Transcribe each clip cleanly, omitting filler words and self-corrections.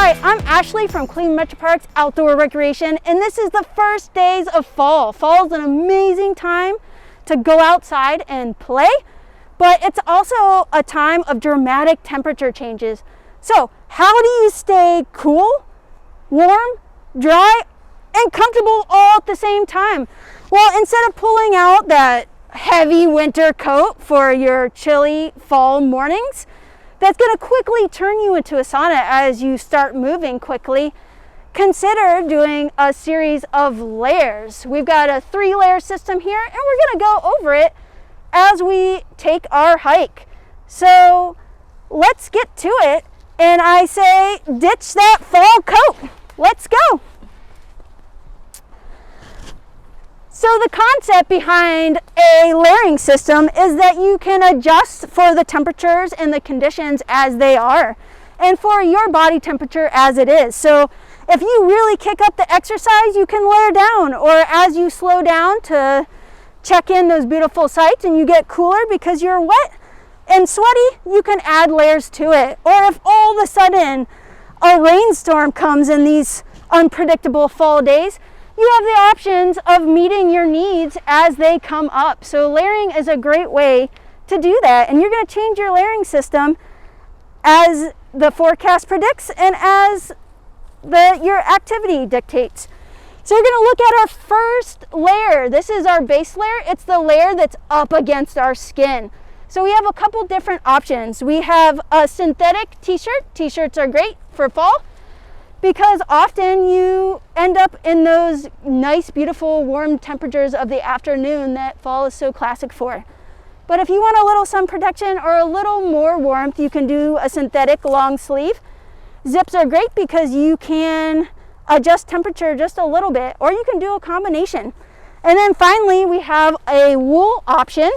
Hi, I'm Ashley from Cleveland Metro Parks Outdoor Recreation, and this is the first days of fall. Fall is an amazing time to go outside and play, but it's also a time of dramatic temperature changes. So how do you stay cool, warm, dry, and comfortable all at the same time? Well, instead of pulling out that heavy winter coat for your chilly fall mornings, that's going to quickly turn you into a sauna as you start moving quickly, consider doing a series of layers. We've got a 3-layer system here, and we're going to go over it as we take our hike. So let's get to it, and I say ditch that fall coat. Let's go. So the concept behind a layering system is that you can adjust for the temperatures and the conditions as they are, and for your body temperature as it is. So if you really kick up the exercise, you can layer down, or as you slow down to check in those beautiful sights and you get cooler because you're wet and sweaty, you can add layers to it. Or if all of a sudden a rainstorm comes in these unpredictable fall days, you have the options of meeting your needs as they come up. So layering is a great way to do that, and you're going to change your layering system as the forecast predicts and as your activity dictates. So we're going to look at our first layer. This is our base layer. It's the layer that's up against our skin. So we have a couple different options. We have a synthetic t-shirt. T-shirts are great for fall, because often you end up in those nice, beautiful, warm temperatures of the afternoon that fall is so classic for. But if you want a little sun protection or a little more warmth, you can do a synthetic long sleeve. Zips are great because you can adjust temperature just a little bit, or you can do a combination. And then finally, we have a wool option,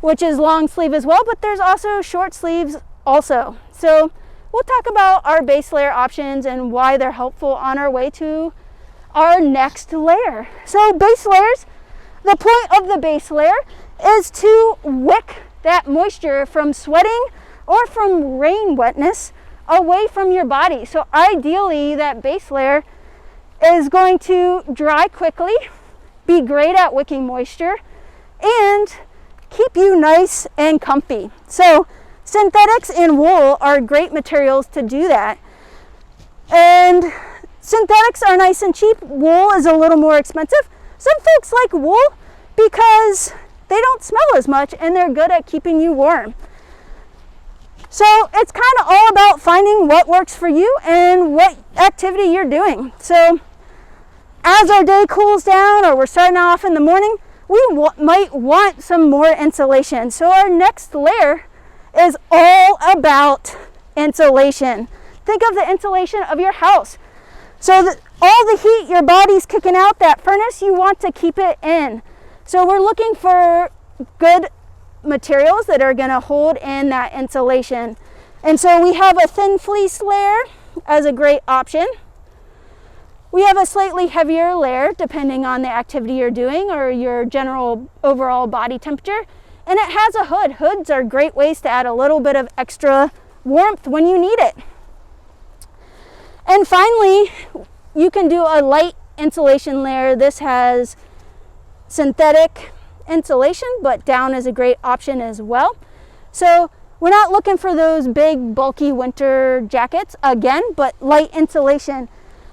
which is long sleeve as well, but there's also short sleeves also. So we'll talk about our base layer options and why they're helpful on our way to our next layer. So base layers, the point of the base layer is to wick that moisture from sweating or from rain wetness away from your body. So ideally, that base layer is going to dry quickly, be great at wicking moisture, and keep you nice and comfy. So synthetics and wool are great materials to do that. And synthetics are nice and cheap. Wool is a little more expensive. Some folks like wool because they don't smell as much and they're good at keeping you warm. So it's kind of all about finding what works for you and what activity you're doing. So as our day cools down, or we're starting off in the morning, we might want some more insulation. So our next layer is all about insulation. Think of the insulation of your house. So that all the heat your body's kicking out that furnace, you want to keep it in. So we're looking for good materials that are going to hold in that insulation. And so we have a thin fleece layer as a great option. We have a slightly heavier layer depending on the activity you're doing or your general overall body temperature. And it has a hood. Hoods are great ways to add a little bit of extra warmth when you need it. And finally, you can do a light insulation layer. This has synthetic insulation, but down is a great option as well. So we're not looking for those big, bulky winter jackets again, but light insulation.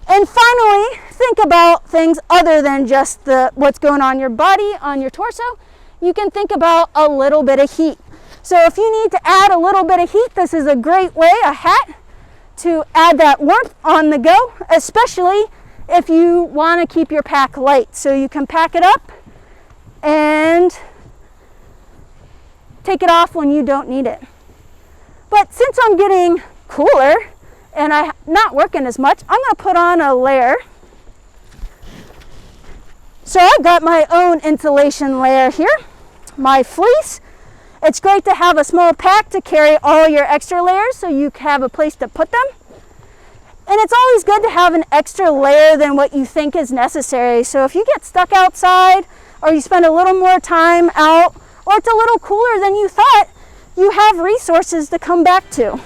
And finally, think about things other than just what's going on your body, on your torso. You can think about a little bit of heat. So if you need to add a little bit of heat, this is a great way, a hat, to add that warmth on the go, especially if you want to keep your pack light. So you can pack it up and take it off when you don't need it. But since I'm getting cooler and I'm not working as much, I'm going to put on a layer. So I've got my own insulation layer here, my fleece. It's great to have a small pack to carry all your extra layers so you have a place to put them. And it's always good to have an extra layer than what you think is necessary. So if you get stuck outside, or you spend a little more time out, or it's a little cooler than you thought, you have resources to come back to.